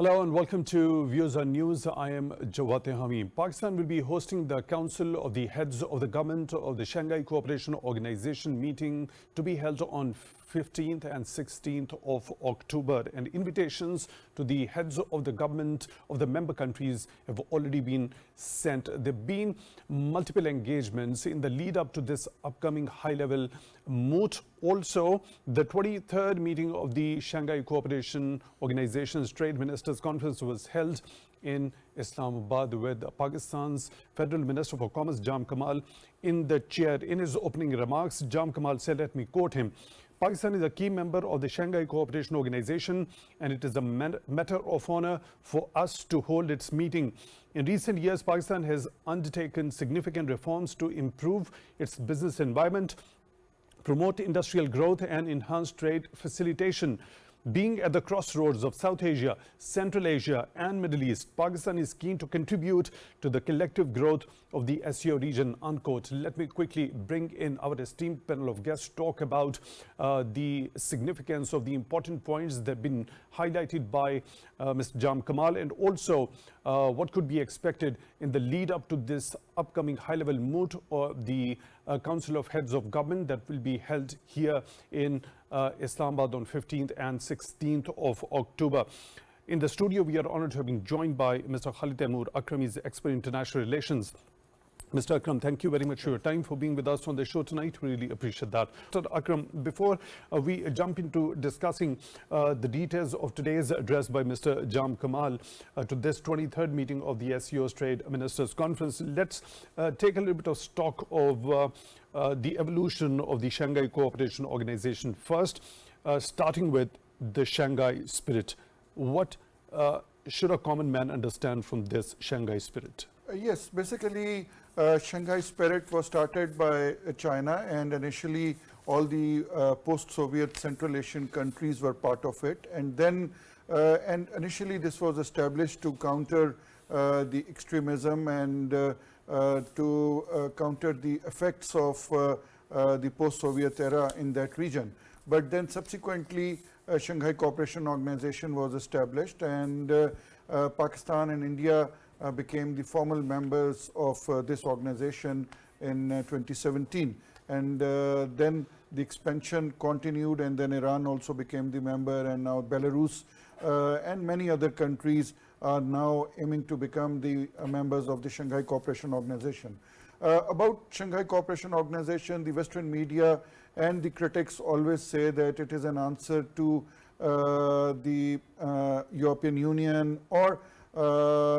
Hello and welcome to Views on News. I am Jawad Hami. Pakistan will be hosting the Council of the Heads of the Government of the Shanghai Cooperation Organization meeting to be held on 15th and 16th of October. And invitations to the heads of the government of the member countries have already been sent. There have been multiple engagements in the lead up to this upcoming high-level moot. Also, the 23rd meeting of the Shanghai Cooperation Organization's Trade Ministers Conference was held in Islamabad with Pakistan's Federal Minister for Commerce Jam Kamal in the chair. In his opening remarks, Jam Kamal said, let me quote him, Pakistan is a key member of the Shanghai Cooperation Organization and it is a matter of honor for us to hold its meeting. In recent years, Pakistan has undertaken significant reforms to improve its business environment, promote industrial growth and enhance trade facilitation. Being at the crossroads of South Asia, Central Asia and Middle East, Pakistan is keen to contribute to the collective growth of the SCO region, unquote. Let me quickly bring in our esteemed panel of guests to talk about the significance of the important points that have been highlighted by Mr. Jam Kamal, and also what could be expected in the lead up to this upcoming high-level moot or the Council of Heads of Government that will be held here in Islamabad on 15th and 16th of October. In the studio, we are honored to have been joined by Mr. Khalid Taimur Akram. He's expert in international relations. Mr. Akram, thank you very much for your time, for being with us on the show tonight. Really appreciate that. Mr. Akram, before we jump into discussing the details of today's address by Mr. Jam Kamal to this 23rd meeting of the SCO's Trade Ministers Conference, let's take a little bit of stock of the evolution of the Shanghai Cooperation Organization. First, starting with the Shanghai spirit. What should a common man understand from this Shanghai spirit? Yes, basically Shanghai spirit was started by China, and initially all the post-Soviet Central Asian countries were part of it, and then and initially this was established to counter the extremism and to counter the effects of the post-Soviet era in that region. But then subsequently Shanghai Cooperation Organization was established, and Pakistan and India became the formal members of this organization in 2017, and then the expansion continued, and then Iran also became the member, and now Belarus and many other countries are now aiming to become the members of the Shanghai Cooperation Organization. About Shanghai Cooperation Organization, the Western media and the critics always say that it is an answer to the European Union or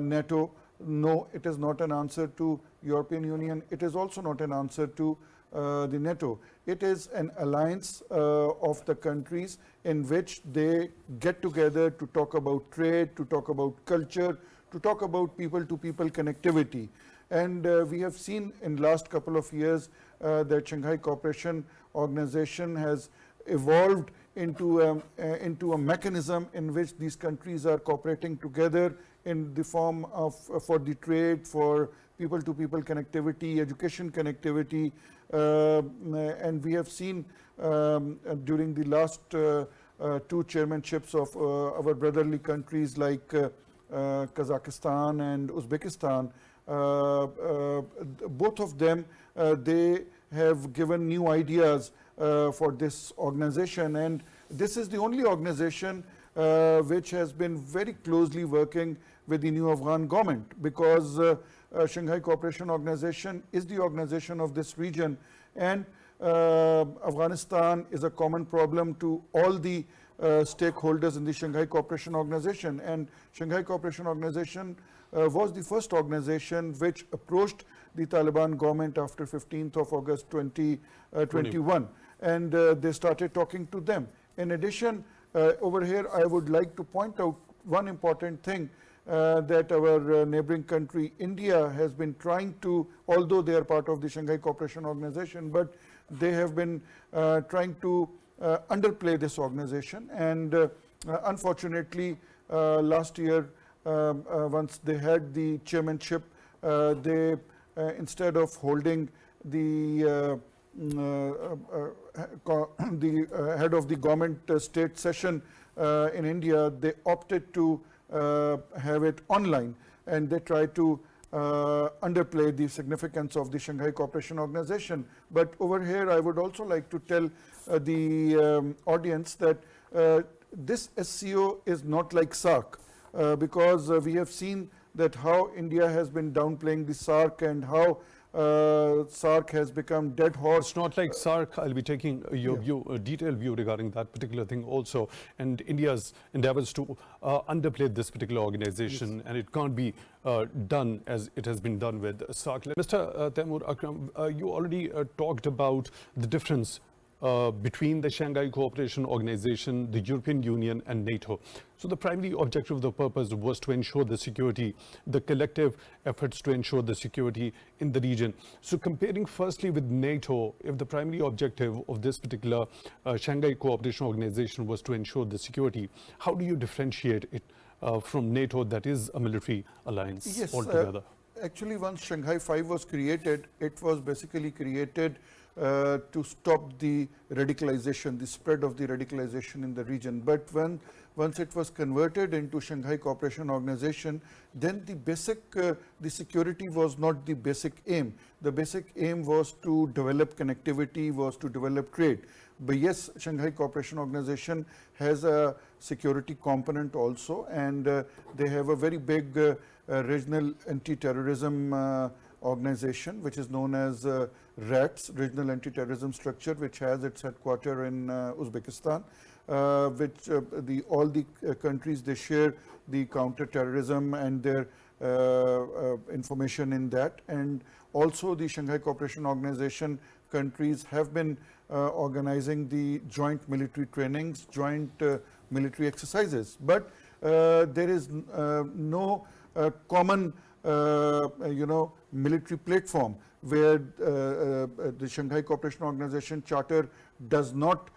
NATO. No, it is not an answer to European Union. It is also not an answer to the NATO. It is an alliance of the countries in which they get together to talk about trade, to talk about culture, to talk about people-to-people connectivity. And we have seen in last couple of years that Shanghai Cooperation Organization has evolved into a mechanism in which these countries are cooperating together in the form of for the trade, for people-to-people connectivity, education connectivity, and we have seen during the last two chairmanships of our brotherly countries like Kazakhstan and Uzbekistan, both of them they have given new ideas for this organization, and this is the only organization which has been very closely working with the new Afghan government, because Shanghai Cooperation Organization is the organization of this region, and Afghanistan is a common problem to all the stakeholders in the Shanghai Cooperation Organization, and Shanghai Cooperation Organization was the first organization which approached the Taliban government after 15th of August 2021, and they started talking to them. In addition, over here I would like to point out one important thing that our neighboring country India has been trying to, although they are part of the Shanghai Cooperation Organization, but they have been trying to underplay this organization, and unfortunately last year once they had the chairmanship, they instead of holding the head of the government state session in India, they opted to have it online, and they try to underplay the significance of the Shanghai Cooperation Organization. But over here, I would also like to tell the audience that this SCO is not like SARC, because we have seen that how India has been downplaying the SARC and how SARC has become dead horse. It's not like SARC. I'll be taking your view, a detailed view regarding that particular thing also, and India's endeavors to underplay this particular organization, and it can't be done as it has been done with SARC. Mr. Taimur Akram, you already talked about the difference between the Shanghai Cooperation Organization, the European Union and NATO. So the primary objective of the purpose was to ensure the security, the collective efforts to ensure the security in the region. So comparing firstly with NATO, if the primary objective of this particular Shanghai Cooperation Organization was to ensure the security, how do you differentiate it from NATO, that is a military alliance altogether? Actually, once Shanghai 5 was created, it was basically created to stop the radicalization, the spread of the radicalization in the region. But once it was converted into Shanghai Cooperation Organization, then the security was not the basic aim. The basic aim was to develop connectivity, was to develop trade. But yes, Shanghai Cooperation Organization has a security component also, and they have a very big regional anti-terrorism organization, which is known as RATS, Regional Anti-Terrorism Structure, which has its headquarter in Uzbekistan, which all the countries, they share the counter-terrorism and their information in that. And also the Shanghai Cooperation Organization countries have been organizing the joint military trainings, joint military exercises. But there is no common military platform where the Shanghai Cooperation Organization Charter does not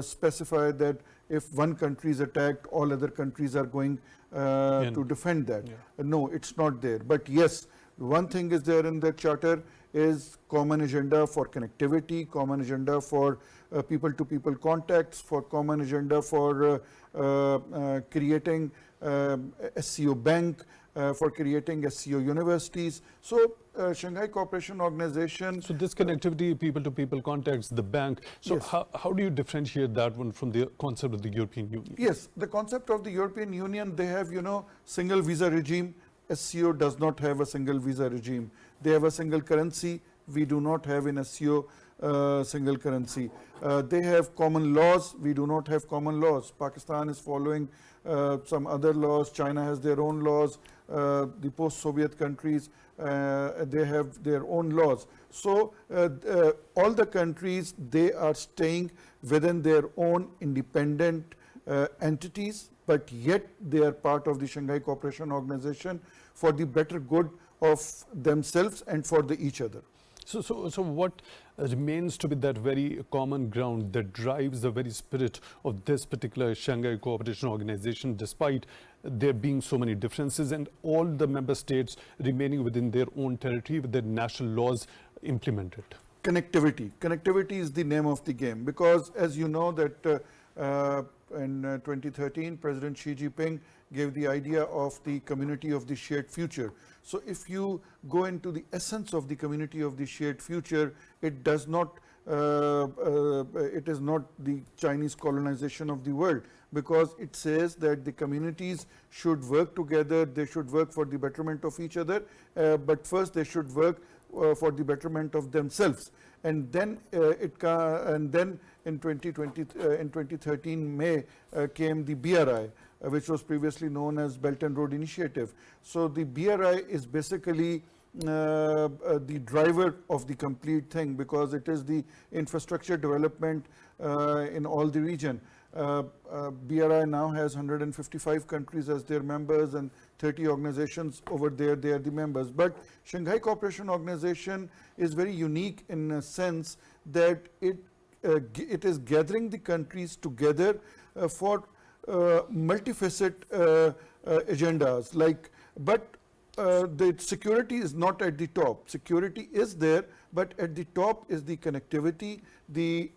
specify that if one country is attacked, all other countries are going to defend that. No, it's not there. But yes, one thing is there in the charter is common agenda for connectivity, common agenda for people-to-people contacts, for common agenda for creating SCO bank, for creating SCO universities. So Shanghai Cooperation Organization. So this connectivity, people-to-people contacts, the bank. So yes. how do you differentiate that one from the concept of the European Union? Yes, the concept of the European Union, they have, single visa regime. SCO does not have a single visa regime. They have a single currency. We do not have in SCO single currency. They have common laws. We do not have common laws. Pakistan is following some other laws. China has their own laws. The post-Soviet countries, they have their own laws. So all the countries, they are staying within their own independent entities, but yet they are part of the Shanghai Cooperation Organization for the better good of themselves and for each other. So what remains to be that very common ground that drives the very spirit of this particular Shanghai Cooperation Organization, despite there being so many differences and all the member states remaining within their own territory with their national laws implemented? Connectivity. Connectivity is the name of the game, because as you know that in 2013, President Xi Jinping gave the idea of the community of the shared future. So if you go into the essence of the community of the shared future, it does not, it is not the Chinese colonization of the world, because it says that the communities should work together, they should work for the betterment of each other, but first they should work for the betterment of themselves. And then in 2013 May came the BRI, which was previously known as Belt and Road Initiative. So the BRI is basically the driver of the complete thing, because it is the infrastructure development in all the region. BRI now has 155 countries as their members and 30 organizations over there, they are the members. But Shanghai Cooperation Organization is very unique in a sense that it is gathering the countries together for multifaceted agendas. But the security is not at the top. Security is there, but at the top is the connectivity, the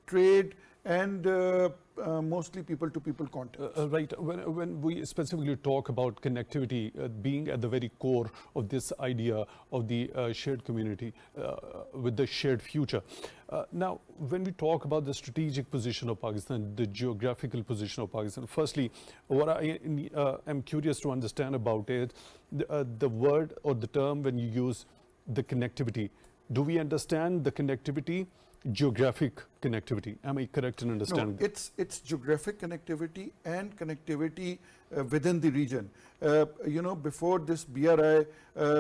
trade, and mostly people-to-people contact. Right. When we specifically talk about connectivity being at the very core of this idea of the shared community with the shared future. Now, when we talk about the strategic position of Pakistan, the geographical position of Pakistan, firstly, what I am curious to understand about it, the word or the term when you use the connectivity, do we understand the connectivity, geographic connectivity? Am I correct in understanding? No, it's geographic connectivity and connectivity within the region. You know, before this BRI,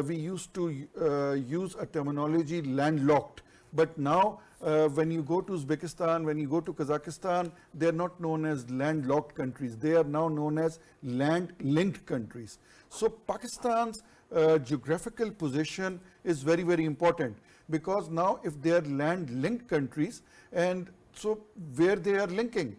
we used to use a terminology landlocked, but now when you go to Uzbekistan, when you go to Kazakhstan, they are not known as landlocked countries. They are now known as land-linked countries. So Pakistan's geographical position is very, very important, because now if they are land-linked countries, and so where they are linking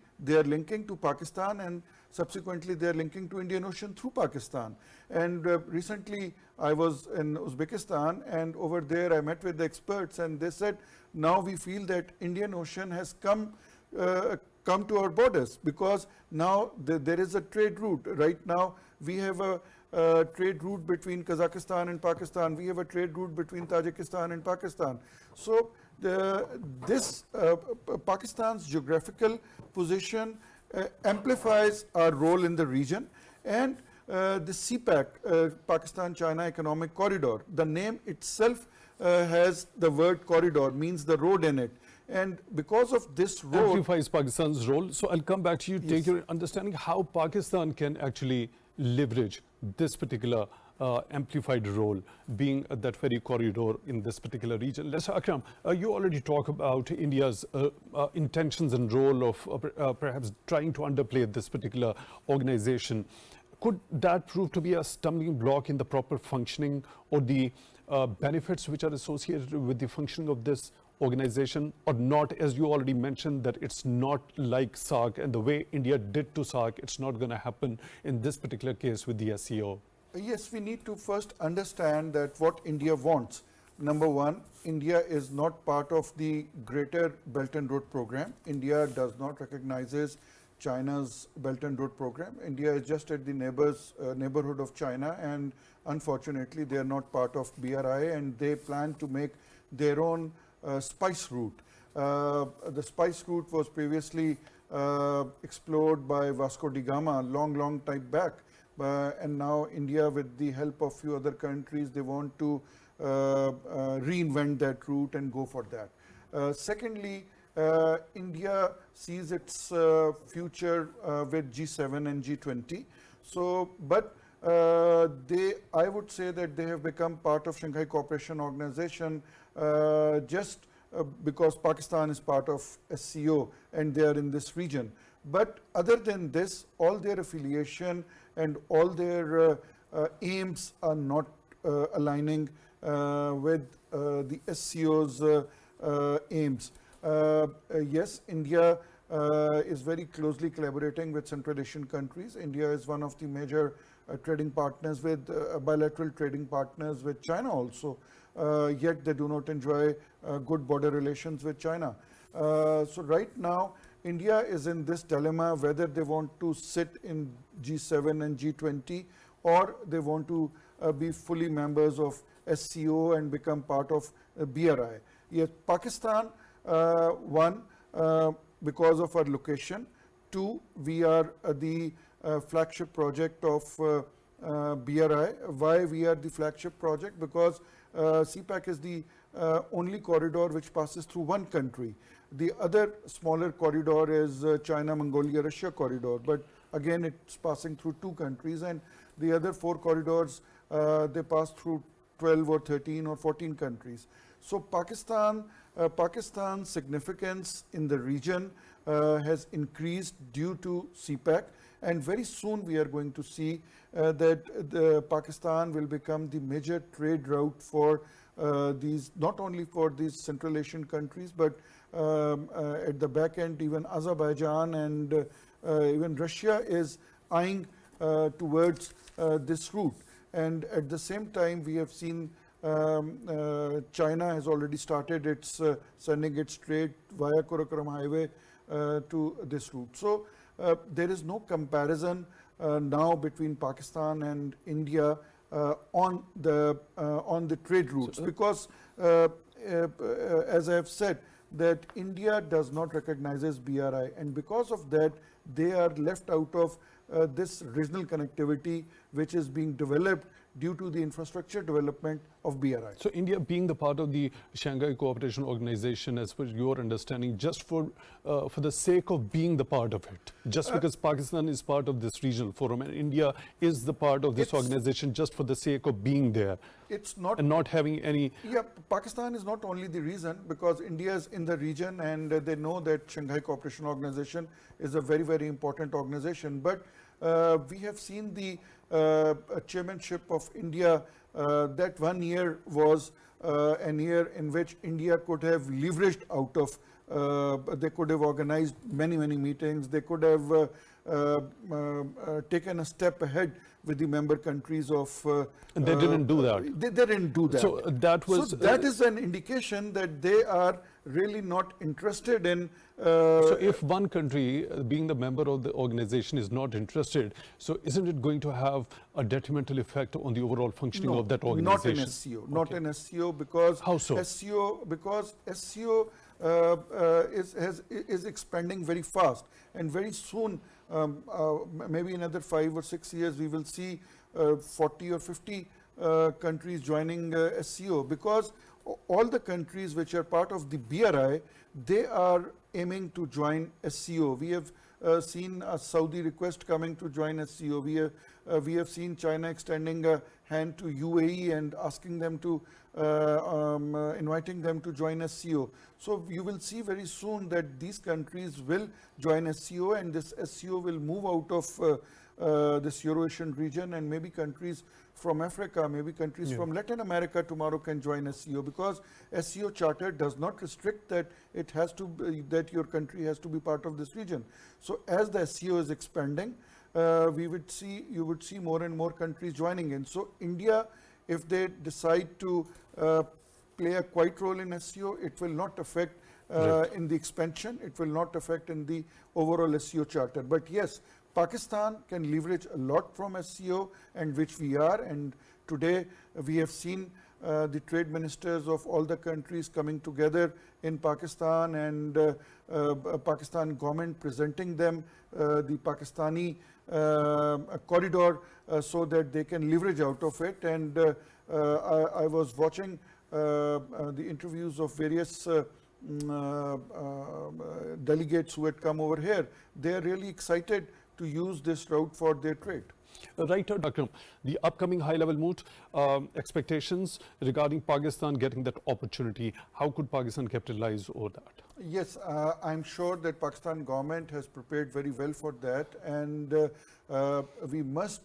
to Pakistan, and subsequently they are linking to Indian Ocean through Pakistan. And recently I was in Uzbekistan, and over there I met with the experts, and they said now we feel that Indian Ocean has come to our borders, because now there is a trade route. Right now we have a trade route between Kazakhstan and Pakistan. We have a trade route between Tajikistan and Pakistan. So Pakistan's geographical position amplifies our role in the region. And the CPEC, Pakistan-China Economic Corridor, the name itself has the word corridor, means the road in it. And because of this road... Amplifies Pakistan's role. So I'll come back to you, Yes. take your understanding how Pakistan can actually leverage this particular amplified role, being that very corridor in this particular region. Let's, Akram, you already talk about India's intentions and role of perhaps trying to underplay this particular organization. Could that prove to be a stumbling block in the proper functioning or the benefits which are associated with the functioning of this organization, or not? As you already mentioned, that it's not like SAARC, and the way India did to SAARC, it's not going to happen in this particular case with the SCO. Yes, we need to first understand that what India wants. Number one, India is not part of the greater Belt and Road program. India does not recognize China's Belt and Road program. India is just at the neighborhood of China, and unfortunately they are not part of BRI, and they plan to make their own spice route. The spice route was previously explored by Vasco da Gama long time back, and now India, with the help of few other countries, they want to reinvent that route and go for that. Secondly, India sees its future with G7 and G20. So, but I would say that they have become part of Shanghai Cooperation Organization just because Pakistan is part of SCO and they are in this region. But other than this, all their affiliation and all their aims are not aligning with the SCO's aims. Yes, India is very closely collaborating with Central Asian countries. India is one of the major trading partners with bilateral trading partners with China also, yet they do not enjoy good border relations with China. So right now, India is in this dilemma whether they want to sit in G7 and G20, or they want to be fully members of SCO and become part of BRI. Yet Pakistan, one, because of our location. Two, we are the flagship project of BRI. Why we are the flagship project? Because CPEC is the only corridor which passes through one country. The other smaller corridor is China-Mongolia-Russia corridor, but again it's passing through two countries, and the other four corridors they pass through 12 or 13 or 14 countries. So Pakistan's significance in the region has increased due to CPEC, and very soon we are going to see that Pakistan will become the major trade route for these, not only for these Central Asian countries, but at the back end even Azerbaijan and even Russia is eyeing towards this route. And at the same time we have seen China has already started its sending its trade via Karakoram Highway to this route. So there is no comparison now between Pakistan and India on the trade routes, because as I have said, that India does not recognize BRI, and because of that they are left out of this regional connectivity which is being developed due to the infrastructure development of BRI. So India being the part of the Shanghai Cooperation Organization, as per your understanding, just for the sake of being the part of it, just because Pakistan is part of this regional forum and India is the part of this organization just for the sake of being there, it's not, and not having any... Yeah, Pakistan is not only the reason, because India is in the region and they know that Shanghai Cooperation Organization is a very, very important organization. But we have seen the chairmanship of India, that 1 year was a year in which India could have leveraged out of, they could have organized many, many meetings, they could have taken a step ahead with the member countries of... and they didn't do that. They didn't do that. So that was... So that is an indication that they are really not interested in... so if one country, being the member of the organization, is not interested, so isn't it going to have a detrimental effect on the overall functioning of that organization? Not in SCO. Not in SCO, because... How so? Because SCO is expanding very fast, and very soon, maybe another 5 or 6 years, we will see 40 or 50 countries joining SCO, because all the countries which are part of the BRI, they are aiming to join SCO. We have seen a Saudi request coming to join SCO. We have seen China extending a hand to UAE and asking them to, inviting them to join SCO. So you will see very soon that these countries will join SCO, and this SCO will move out of this Euro-Asian region, and maybe countries from Africa, maybe countries from Latin America tomorrow can join SCO, because SCO charter does not restrict that it has to be, that your country has to be part of this region. So as the SCO is expanding, you would see more and more countries joining in. So India, if they decide to play a quiet role in SCO, it will not affect in the expansion, it will not affect in the overall SCO charter. But yes, Pakistan can leverage a lot from SCO, and which we are, and today we have seen the trade ministers of all the countries coming together in Pakistan, and Pakistan government presenting them the Pakistani corridor so that they can leverage out of it. And I was watching the interviews of various delegates who had come over here. They are really excited to use this route for their trade. Right, Akram, the upcoming high-level moot, expectations regarding Pakistan getting that opportunity, how could Pakistan capitalize over that? Yes, I'm sure that Pakistan government has prepared very well for that, and we must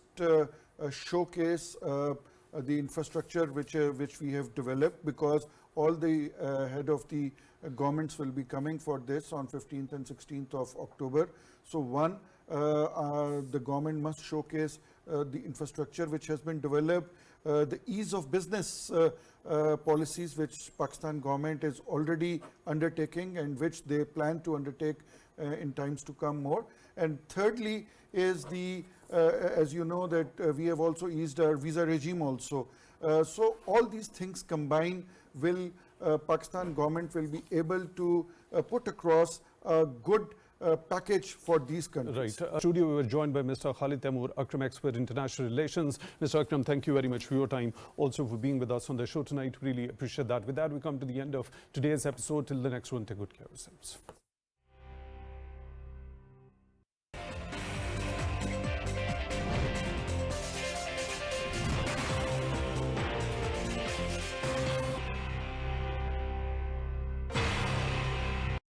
showcase the infrastructure which we have developed, because all the head of the governments will be coming for this on 15th and 16th of October. So one, the government must showcase the infrastructure which has been developed, the ease of business policies which Pakistan government is already undertaking and which they plan to undertake in times to come more. And thirdly is the, as you know, that we have also eased our visa regime also. So all these things combined will, Pakistan government will be able to put across a good package for these countries. Right. Studio, we were joined by Mr. Khalid Taimur Akram, expert in international relations. Mr. Akram, thank you very much for your time, also for being with us on the show tonight. Really appreciate that. With that, we come to the end of today's episode. Till the next one, take good care of yourselves.